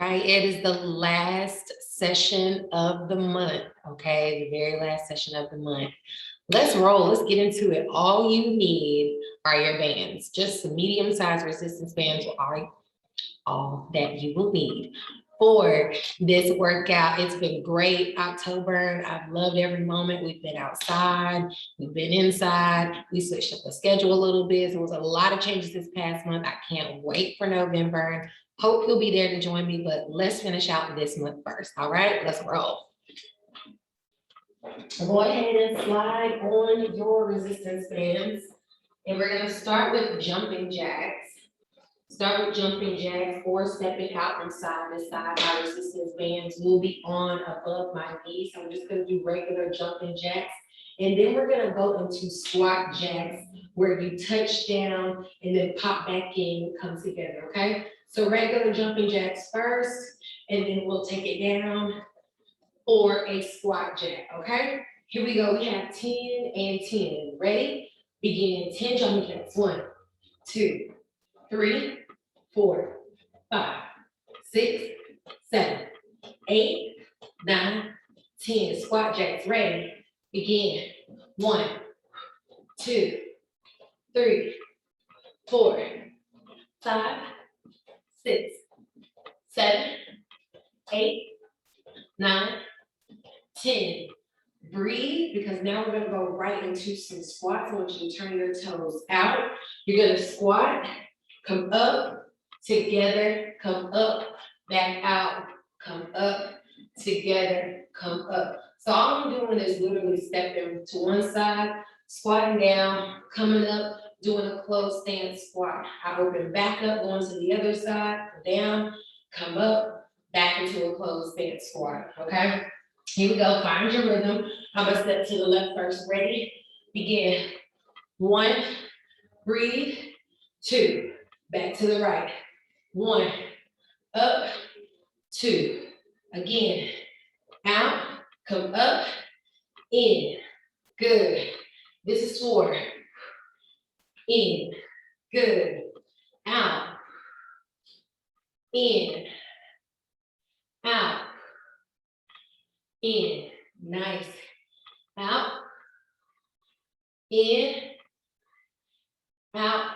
right, it is the last session of the month, okay? The very last session of the month. Let's roll, let's get into it. All you need are your bands. Just some medium-sized resistance bands are all that you will need for this workout. It's been great, October. I've loved every moment. We've been outside, we've been inside, we switched up the schedule a little bit. There was a lot of changes this past month. I can't wait for November. Hope you'll be there to join me, but let's finish out this month first. All right, let's roll. Go ahead and slide on your resistance bands. And we're gonna start with jumping jacks. Start with jumping jacks or stepping out from side to side. My resistance bands will be on above my knees. So I'm just gonna do regular jumping jacks. And then we're gonna go into squat jacks where you touch down and then pop back in, come together, okay? So regular jumping jacks first, and then we'll take it down for a squat jack, okay? Here we go, we have 10 and 10. Ready? Begin 10 jumping jacks. 1, 2, 3, 4, 5, 6, 7, 8, 9, 10. Squat jacks, ready? Begin. 1, 2, 3, 4, 5, 6, 7, 8, 9, 10. Breathe, because now we're gonna go right into some squats. I want you to turn your toes out. You're gonna squat, come up, together, come up, back out, come up, together, come up. So all I'm doing is literally stepping to one side, squatting down, coming up, doing a closed stance squat. I open back up, going to the other side, down, come up, back into a closed stance squat, okay? Here we go, find your rhythm. I'm gonna step to the left first, ready? Begin. 1, breathe. 2, back to the right. 1, up, 2. Again, out, come up, in. Good. This is 4. In. Good. Out. In. Out. In. Nice. Out. In. Out.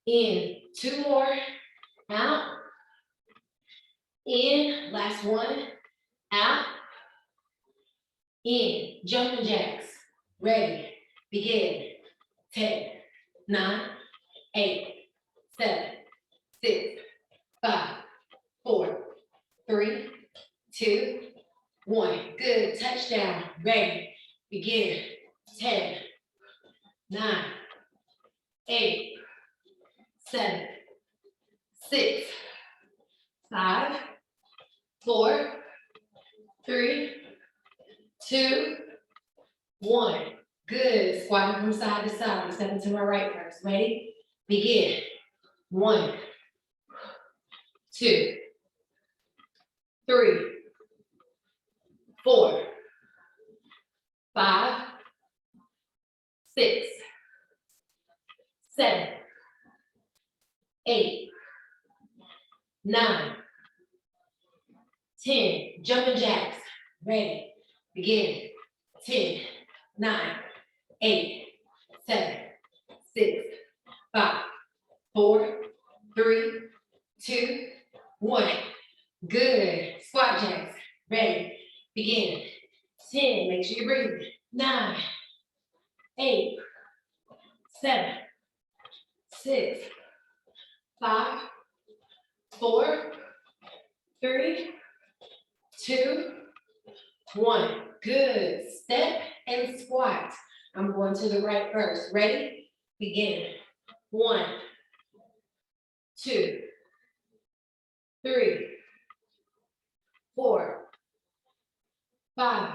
In. 2 more. Out. In. Last one. Out. In. Jumping jacks. Ready. Begin. 10, 9, 8, 7, 6, 5, 4, 3, 2, 1. Good. Touchdown. Ready. Begin. 10, 9, 8, 7, 6, 5, 4, 3, 2, 1. Good. Squatting from side to side. I'm stepping to my right first. Ready? Begin. 1, 2, 3, 4, 5, 6, 7, 8, 9, 10. Jumping jacks. Ready. Begin. 10, 9, 8, 7, 6, 5, 4, 3, 2, 1. Good. Squat jacks. Ready. Begin. 10. Make sure you breathe. 9, 8, 7, 6, 5, 4, 3, 2, 1. Good. Step and squat. I'm going to the right first. Ready? Begin. 1, 2, 3, 4, 5,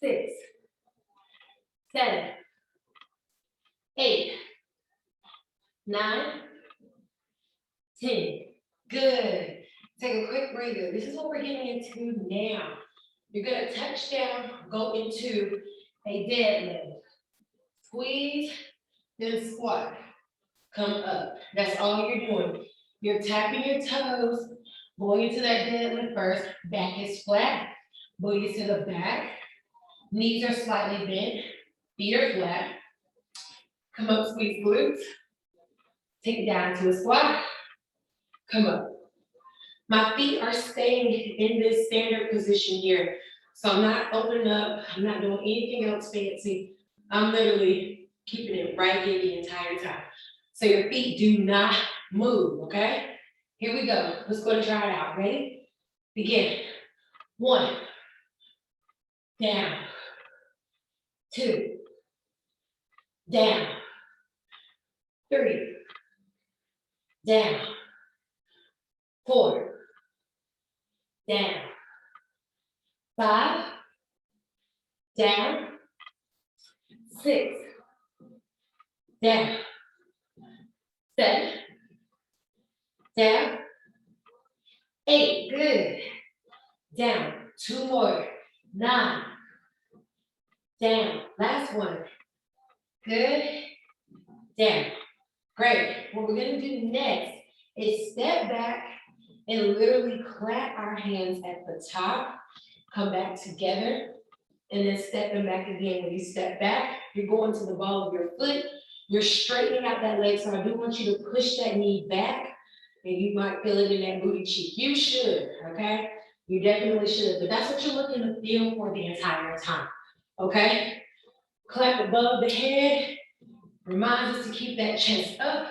6, 7, 8, 9, 10. Good. Take a quick breather. This is what we're getting into now. You're gonna touch down, go into a deadlift. Squeeze, then squat. Come up. That's all you're doing. You're tapping your toes, going into that deadlift first. Back is flat, booties to the back. Knees are slightly bent, feet are flat. Come up, squeeze glutes. Take it down to a squat. Come up. My feet are staying in this standard position here. So I'm not opening up, I'm not doing anything else fancy. I'm literally keeping it right here the entire time. So your feet do not move, okay? Here we go. Let's go to try it out. Ready? Begin. 1, down. 2, down. 3, down. 4, down. 5, down. 6, down. 7, down. 8, good. Down. 2 more. 9, down. Last one. Good. Down. Great. What we're gonna do next is step back and literally clap our hands at the top, come back together, and then stepping back again. When you step back, you're going to the ball of your foot, you're straightening out that leg, so I do want you to push that knee back, and you might feel it in that booty cheek. You should, okay? You definitely should, but that's what you're looking to feel for the entire time, okay? Clap above the head, reminds us to keep that chest up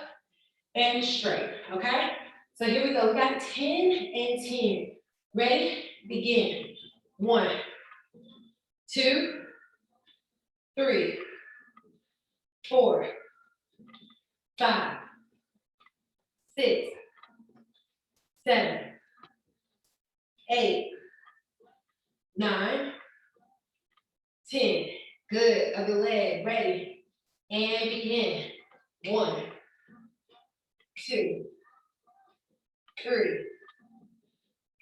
and straight, okay? So here we go, we got 10 and 10. Ready? Begin. 1, 2, 3, 4, 5, 6, 7, 8, 9, 10. Good, other leg, ready, and begin. 1, 2, 3,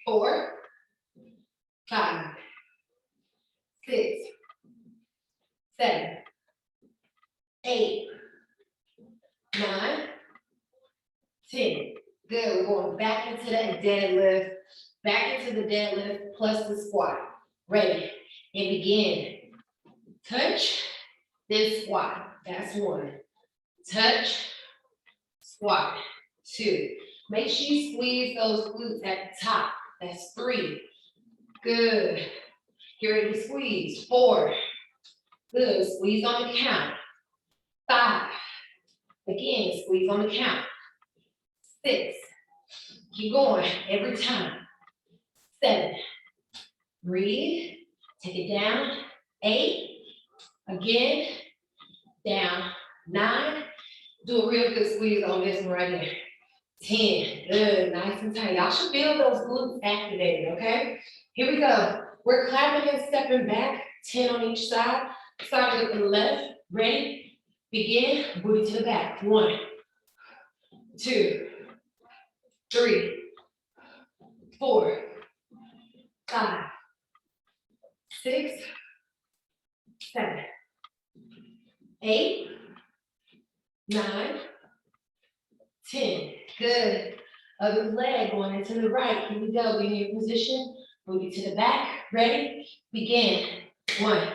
4, 5, 6, 7, 8, 9, 10. Good, we're going back into that deadlift, back into the deadlift plus the squat. Ready, and begin. Touch, then squat. That's 1. Touch, squat. 2. Make sure you squeeze those glutes at the top. That's 3. Good. Get ready to squeeze. 4. Good. Squeeze on the count. 5. Again, squeeze on the count. 6. Keep going every time. 7. Breathe. Take it down. 8. Again. Down. 9. Do a real good squeeze on this one right here. 10. Good. Nice and tight. Y'all should feel those glutes activated, okay? Here we go. We're clapping and stepping back. 10 on each side. Starting with the left. Ready? Begin. Booty to the back. 1, 2, 3, 4, 5, 6, 7, 8, 9, 10. Good. Other leg going into the right. Here we go. Be in your position. Booty to the back. Ready? Begin. 1,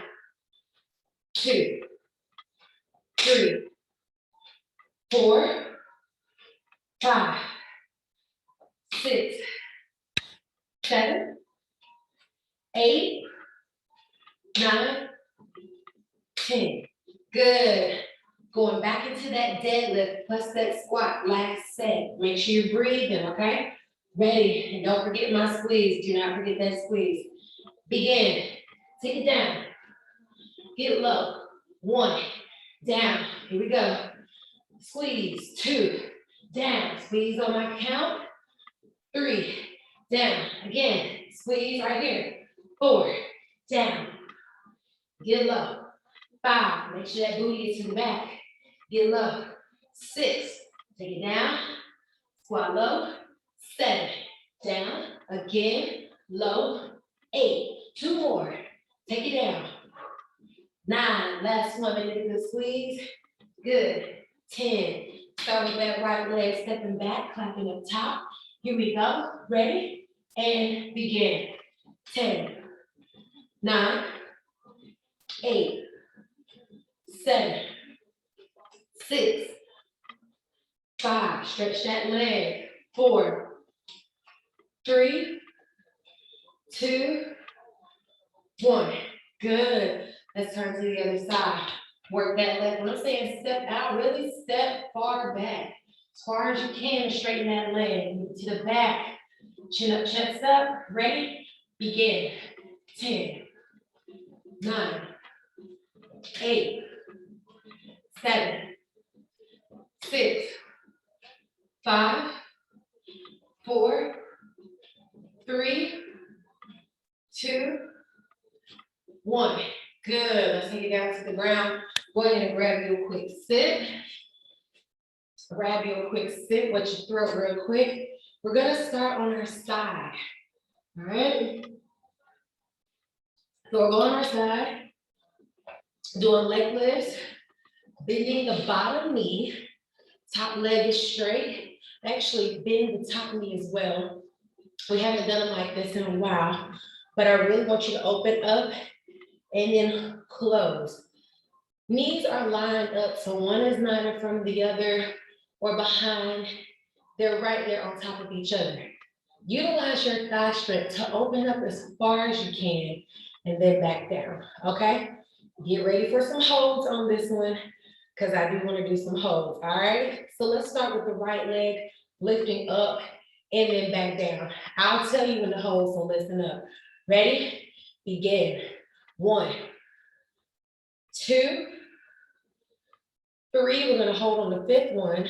2, 3, 4, 5, 6, 7, 8, 9, 10. Good. Going back into that deadlift plus that squat. Last set. Make sure you're breathing, okay? Ready. And don't forget my squeeze. Do not forget that squeeze. Begin. Take it down. Get low. 1. Down. Here we go. Squeeze. 2. Down. Squeeze on my count. 3. Down. Again. Squeeze right here. 4. Down. Get low. 5. Make sure that booty is to the back. Get low. 6. Take it down. Squat low. 7. Down. Again. Low. 8. 2 more. Take it down. 9. Last one. Make it a good squeeze. Good. 10. Start with that right leg stepping back, clapping up top. Here we go. Ready? And begin. 10, 9, 8, 7, 6, 5. Stretch that leg. 4, 3, 2, 1. Good. Let's turn to the other side. Work that leg. When I'm saying step out, really step far back. As far as you can, straighten that leg. Move to the back. Chin up, chest up. Ready? Begin. 10, 9, 8, 7, 6, 5, 4, 3, 2, 1. Good. Let's take it down to the ground. Go ahead and grab you a quick sit. Grab you a quick sit. Wet your throat real quick. We're going to start on our side. All right. So we're going on our side. Doing leg lifts. Bending the bottom knee. Top leg is straight. Actually, bend the top knee as well. We haven't done it like this in a while, but I really want you to open up and then close. Knees are lined up, so one is not in front of the other or behind. They're right there on top of each other. Utilize your thigh strength to open up as far as you can and then back down, okay? Get ready for some holds on this one because I do want to do some holds, all right? So let's start with the right leg, lifting up and then back down. I'll tell you when to hold, so listen up. Ready? Begin. 1, 2, 3. We're going to hold on the 5th one.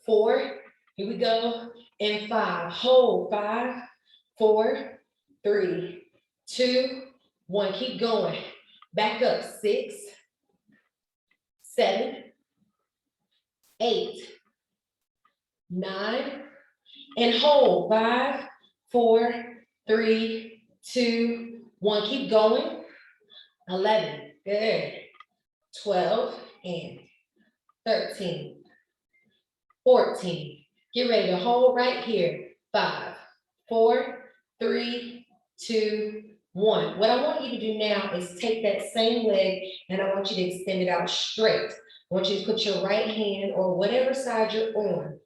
4. Here we go. And 5. Hold. 5, 4, 3, 2, 1. Keep going. Back up. 6, 7, 8, 9, and hold. 5, 4, 3, 2, 1. Keep going. 11. Good. 12 and 13, 14. Get ready to hold right here. 5, 4, 3, 2, 1. What I want you to do now is take that same leg and I want you to extend it out straight. I want you to put your right hand or whatever side you're on,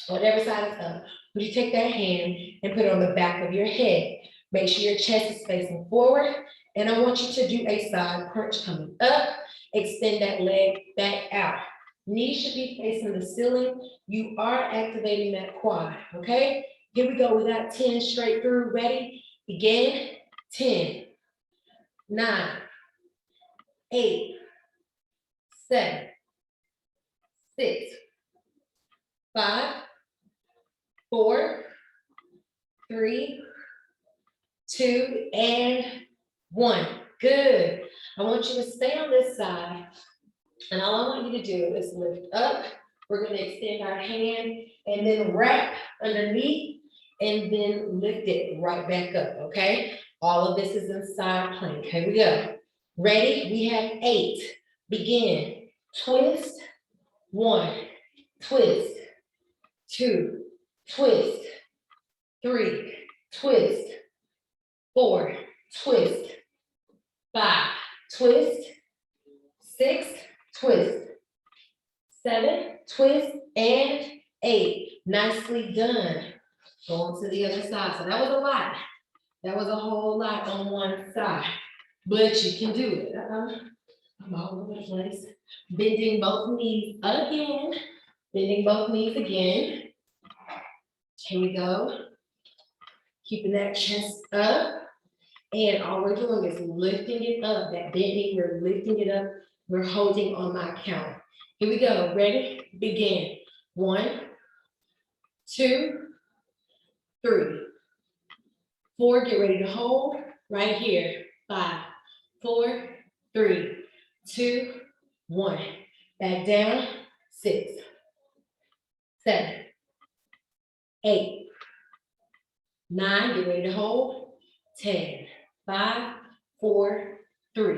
whatever side is up. Would you take that hand and put it on the back of your head? Make sure your chest is facing forward. And I want you to do a side crunch coming up. Extend that leg back out. Knees should be facing the ceiling. You are activating that quad, okay? Here we go. We got 10 straight through. Ready? Begin. 10, 9, 8, 7, 6, 5, 4, 3, 2, and 1. Good. I want you to stay on this side. And all I want you to do is lift up. We're going to extend our hand and then wrap underneath and then lift it right back up, okay? All of this is in side plank. Here we go. Ready? We have 8. Begin. Twist. 1. Twist. 2. Twist. 3. Twist. 4. Twist. 5. Twist. 6. Twist. 7. Twist. And 8. Nicely done. Go on to the other side. So that was a lot. That was a whole lot on one side. But you can do it. I'm all over the place. Bending both knees again. Bending both knees again. Here we go. Keeping that chest up. And all we're doing is lifting it up. That bending, we're lifting it up. We're holding on my count. Here we go. Ready? Begin. 1, 2, 3, 4. Get ready to hold right here. 5, 4, 3, 2, 1. Back down. 6, 7, 8, 9. Get ready to hold. 10, 5, 4, 3,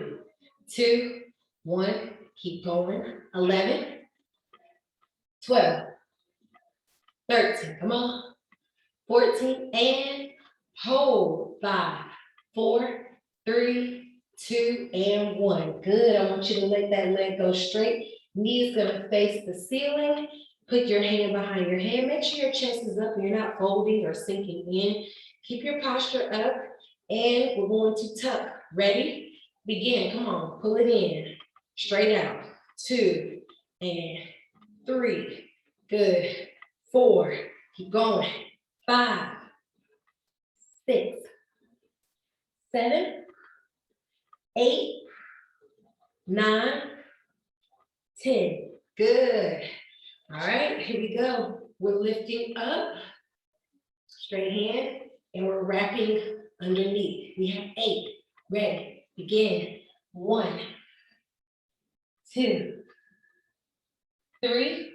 2, 1. Keep going. 11, 12, 13, come on. 14, and hold. 5, 4, 3, 2, and 1. Good, I want you to let that leg go straight. Knees gonna face the ceiling. Put your hand behind your head. Make sure your chest is up and you're not folding or sinking in. Keep your posture up, and we're going to tuck. Ready? Begin, come on, pull it in. Straight out. 2, and 3. Good. 4, keep going. 5, 6, 7, 8, 9, 10. Good. All right, here we go. We're lifting up, straight hand, and we're wrapping underneath. We have 8. Ready, begin. 1, 2, 3,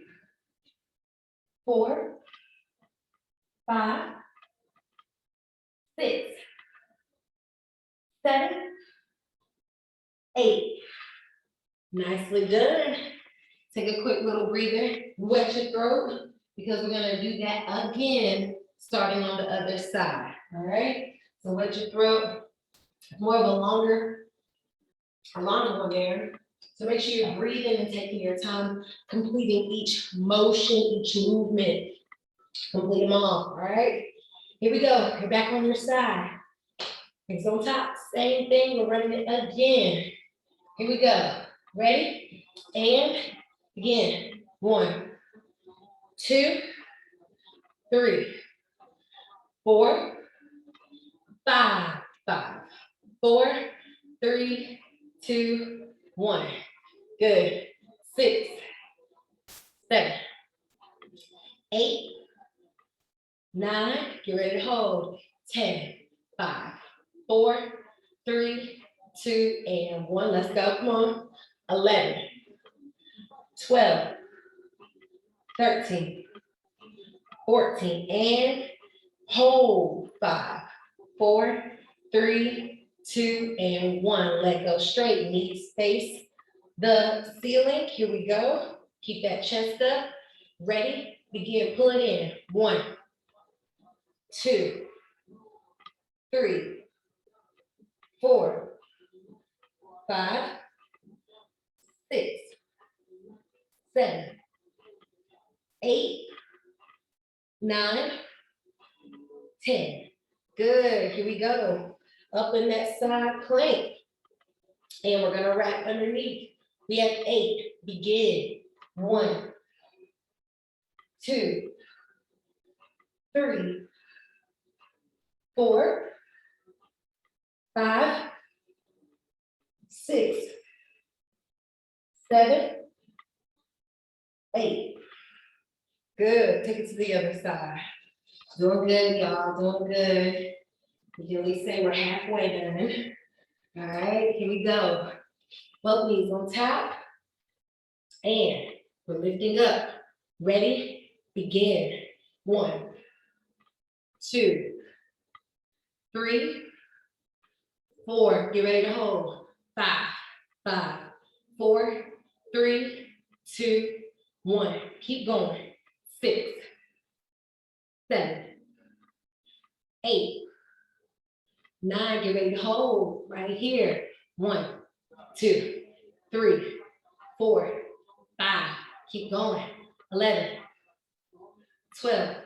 4, 5, 6, 7, 8. Nicely done. Take a quick little breather, wet your throat, because we're gonna do that again, starting on the other side, all right? So wet your throat, more of a longer one there. So make sure you're breathing and taking your time, completing each motion, each movement. Complete them all right? Here we go, you're back on your side. Legs on top, same thing, we're running it again. Here we go, ready? And again. 1, 2, 3, 4, 5, 4, 3, 2, 1. Good. 6, 7, 8, 9. Get ready to hold. 10, 5, 4, 3, 2, and 1. Let's go. Come on. 11, 12, 13, 14, and hold. 5, 4, 3, 2, and 1. Let go straight. Knees face the ceiling. Here we go. Keep that chest up. Ready? Begin. Pull it in. 1, 2, 3, 4, 5, 6, 7, 8, 9, 10. Good. Here we go. Up in that side plank. And we're gonna wrap underneath. We have 8. Begin. 1, 2, 3, 4, 5, 6, 7, 8. Good. Take it to the other side. Doing good, y'all. Doing good. We can at least say we're halfway done. All right, here we go. Both knees on top. And we're lifting up. Ready? Begin. 1, 2, 3, 4. Get ready to hold. 5, 4, 3, 2, 1. Keep going. 6, 7, 8, 9. Get ready to hold right here. 1, 2, 3, 4, 5. Keep going. 11, 12,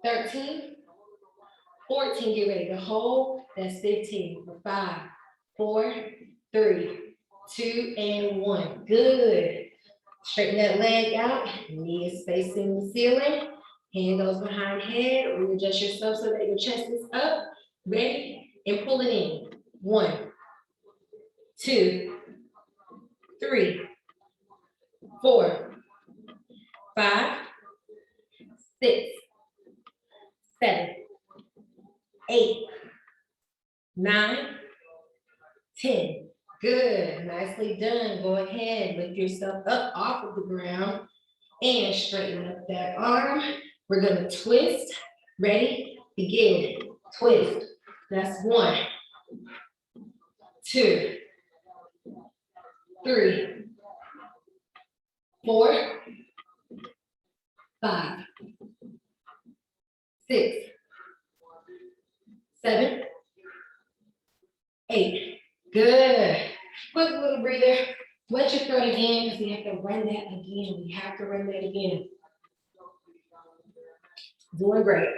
13, 14. Get ready to hold. That's 15. 5, 4, 3, 2, and 1. Good. Straighten that leg out. Knee is facing the ceiling. Hand goes behind head. Readjust yourself so that your chest is up. Ready? And pull it in. 1, 2, 3, 4, 5, 6, 7, 8, 9, 10. Good. Nicely done. Go ahead. Lift yourself up off of the ground and straighten up that arm. We're going to twist. Ready? Begin. Twist. That's 1, 2, 3, 4, 5, 6, 7, 8. Good. Quick little breather. Wet your throat again because we have to run that again. We have to run that again. Doing great.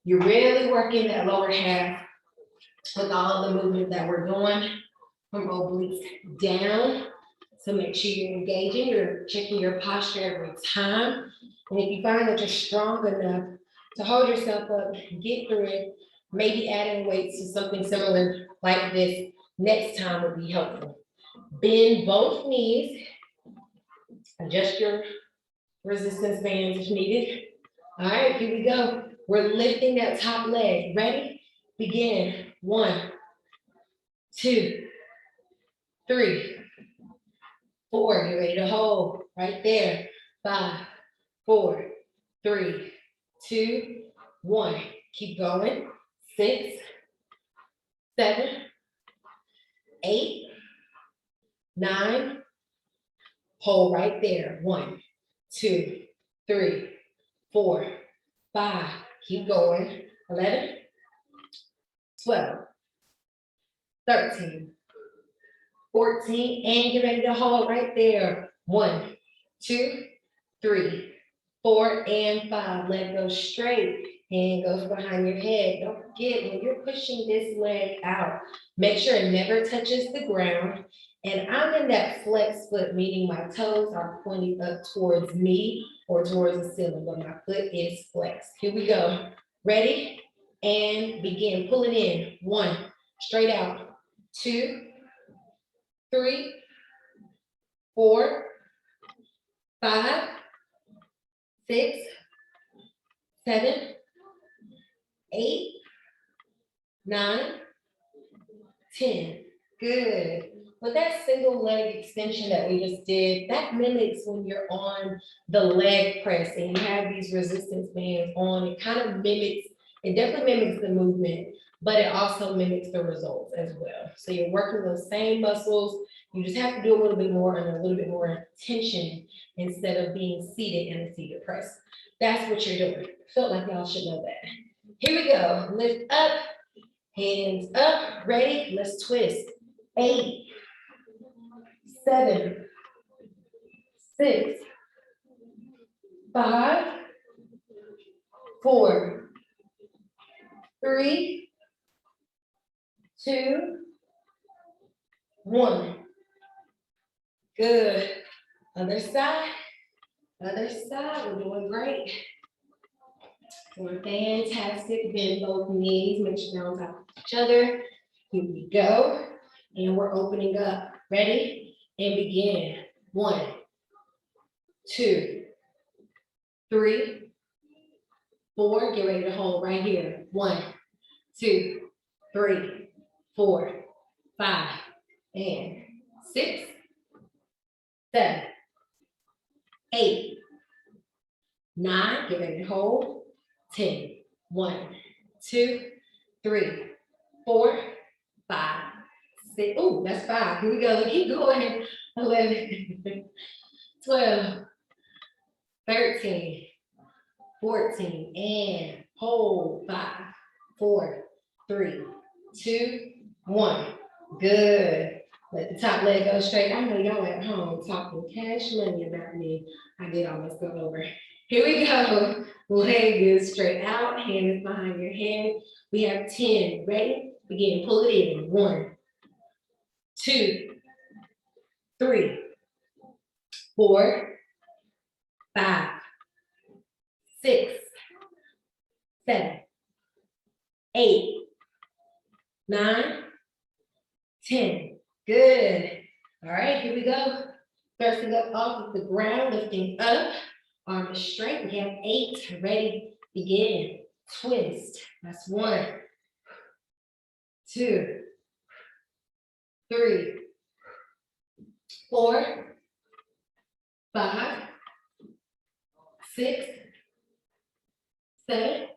You're really working that lower half with all the movement that we're doing from obliques down. So make sure you're engaging, you're checking your posture every time. And if you find that you're strong enough to hold yourself up, get through it, maybe adding weights to something similar like this next time would be helpful. Bend both knees, adjust your resistance bands if needed. All right, here we go. We're lifting that top leg. Ready? Begin. 1, 2, 3, 4. Get ready to hold right there. 5, 4, 3, 2, 1. Keep going. 6, 7, 8, 9. Hold right there. 1, 2, 3, 4, 5. Keep going. 11, 12, 13, 14, and get ready to hold right there. 1, 2, 3, 4, and 5. Leg goes straight. Hand goes behind your head. Don't forget, when you're pushing this leg out, make sure it never touches the ground. And I'm in that flex foot, meaning my toes are pointing up towards me or towards the ceiling, but my foot is flexed. Here we go. Ready? And begin. Pull it in. 1, straight out. 2, 3, 4, 5, 6, 7, 8, 9, 10. Good. With that single leg extension that we just did, that mimics when you're on the leg press and you have these resistance bands on. It kind of mimics, it definitely mimics the movement, but it also mimics the results as well. So you're working those same muscles. You just have to do a little bit more and a little bit more tension instead of being seated in a seated press. That's what you're doing. Felt like y'all should know that. Here we go. Lift up, hands up. Ready? Let's twist. 8, 7, 6, 5, 4, 3, 2, 1. Good. Other side. Other side. We're doing great. Doing fantastic. Bend both knees. Make sure they're on top of each other. Here we go. And we're opening up. Ready? And begin. 1, 2, 3, 4. Get ready to hold right here. 1, 2, 3, 4, 5, and 6, 7, 8, 9. Get ready to hold. 10. 1, 2, 3, 4, 5, 6. Oh, that's 5. Here we go. Keep going. 11, 12, 13, 14, and hold. 5, 4, 3, 2, 1. Good. Let the top leg go straight. I know y'all at home talking cash money about me. I did almost go over. Here we go. Leg is straight out. Hand is behind your head. We have 10. Ready? Begin. Pull it in. 1, 2, 3, 4, 5, 6, 7, 8, 9, 10. Good. All right, here we go. Thrusting up off of the ground, lifting up. Arm is straight. We have 8. Ready? Begin. Twist. That's 1, 2, 3, 4, 5, 6, 7,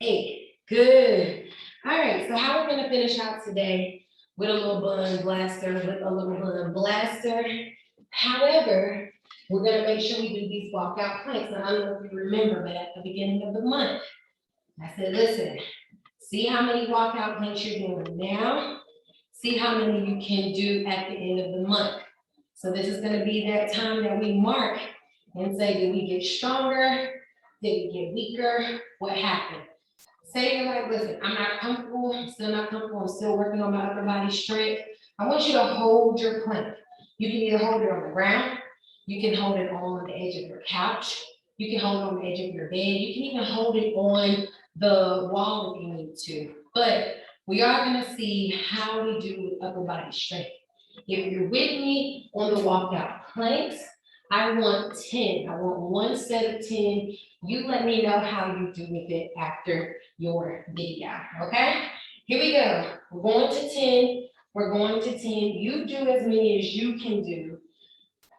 8. Good. All right, so how we're gonna finish out today with a little bun blaster, However, We're gonna make sure we do these walkout planks. And I don't know if you remember, but at the beginning of the month, I said, listen, see how many walkout planks you're doing now. See how many you can do at the end of the month. So this is gonna be that time that we mark and say, did we get stronger? Did we get weaker? What happened? Say you're like, listen, I'm not comfortable, I'm still not comfortable, I'm still working on my upper body strength. I want you to hold your plank. You can either hold it on the ground, you can hold it on the edge of your couch, you can hold it on the edge of your bed, you can even hold it on the wall if you need to. But we are gonna see how we do with upper body strength. If you're with me on the walkout planks, I want 10. I want one set of 10. You let me know how you do with it after your video, okay? Here we go. We're going to 10. We're going to 10. You do as many as you can do,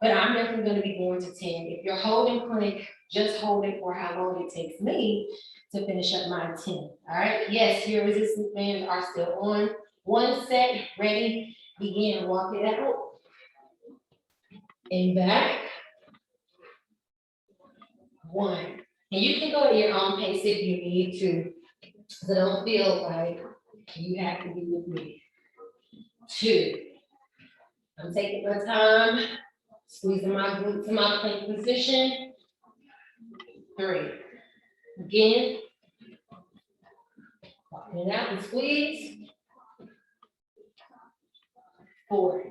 but I'm definitely going to be going to 10. If you're holding plank, just hold it for how long it takes me to finish up my 10. All right? Yes, your resistance bands are still on. One set, ready, begin. Walk it out. And back. 1. And you can go at your own pace if you need to. So don't feel like you have to be with me. 2. I'm taking my time, squeezing my glutes to my plank position. 3. Again. Walking it out and squeeze. 4.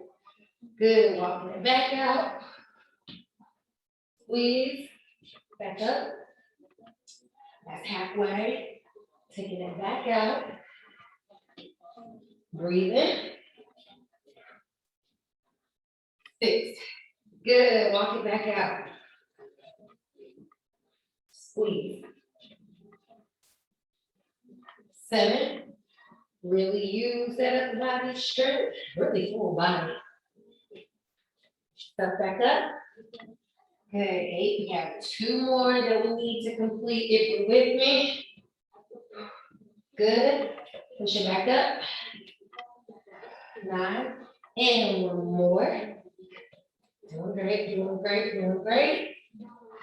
Good. Walking it back out. Squeeze. Back up. That's halfway. Taking it back out. Breathe in. 6. Good. Walk it back out. Squeeze. 7. Really use that upper body strength. Really full body. Step back up. Good. 8. We have 2 more that we need to complete if you're with me. Good. Push it back up. 9. And 1 more. Doing great, doing great, doing great.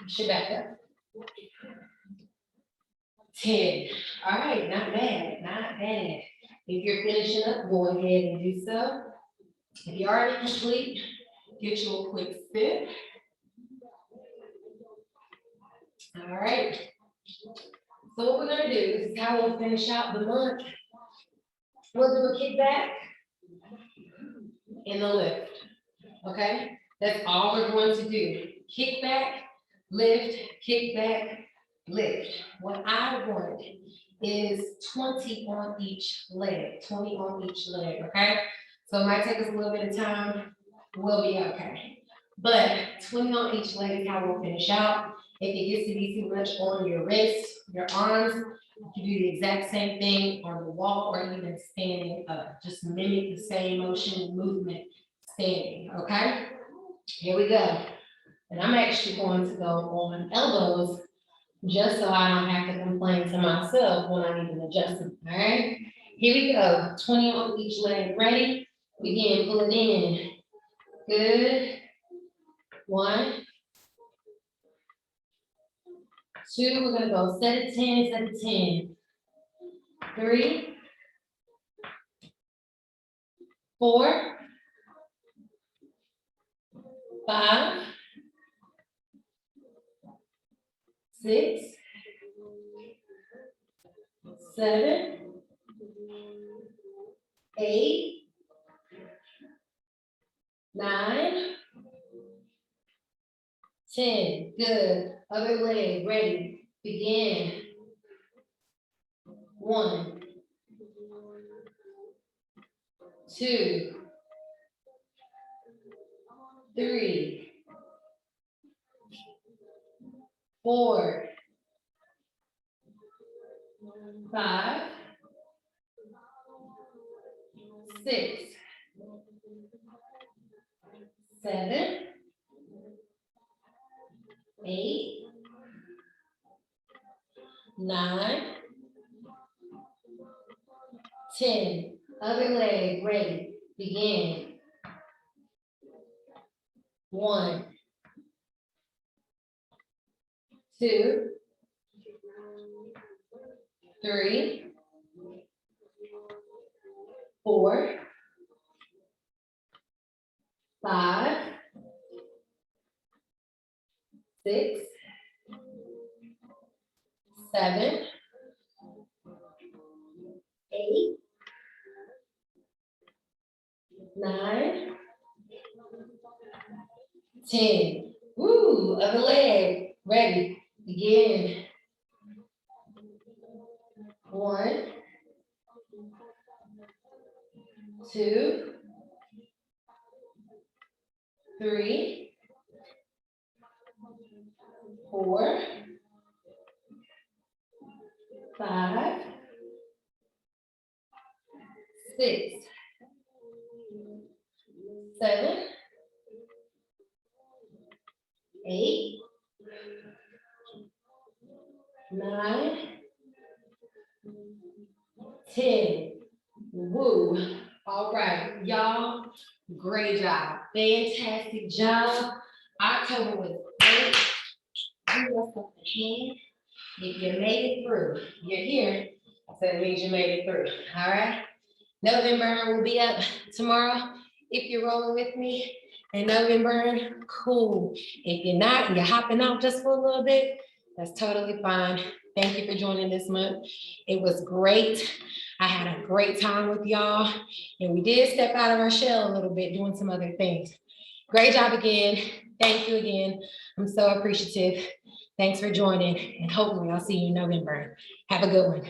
Push it back up. 10. All right, not bad, not bad. If you're finishing up, go ahead and do so. If you're already complete, get you a quick sip. All right. So what we're gonna do, this is how we'll finish out the month. We'll do a kickback and a lift, okay? That's all we're going to do. Kick back, lift, kick back, lift. What I want is 20 on each leg, 20 on each leg, okay? So it might take us a little bit of time, we'll be okay. But 20 on each leg is how we'll finish out. If it gets to be too much on your wrists, your arms, you can do the exact same thing on the wall or even standing up. Just mimic the same motion, movement, standing, okay? Here we go. And I'm actually going to go on elbows just so I don't have to complain to myself when I need an adjustment, all right? Here we go, 20 on each leg, ready? Begin, pull it in. Good. 1. 2, we're gonna go set of 10, set of 10. 3. 4. 5. 6. 7. 8. 9. 10. Good. Other leg, ready. Begin. 1. 2. 3. 4. 5. 6. 7. 8. 9. 10. Other leg, ready. Begin. 1. 2, 3, 4, 5, 6, 7, 8, 9, 10. Woo, other leg. Ready. Begin. 1, 2, 3, 4, 5, 6, 7, 8, 9, 10. Woo. All right, y'all. Great job. Fantastic job. October was great. Give us up the hand. If you made it through, you're here. So it means you made it through. All right. November will be up tomorrow. If you're rolling with me and November, cool. If you're not, you're hopping out just for a little bit, that's totally fine. Thank you for joining this month. It was great. I had a great time with y'all, and we did step out of our shell a little bit doing some other things. Great job again. Thank you again. I'm so appreciative. Thanks for joining, and hopefully I'll see you in November. Have a good one.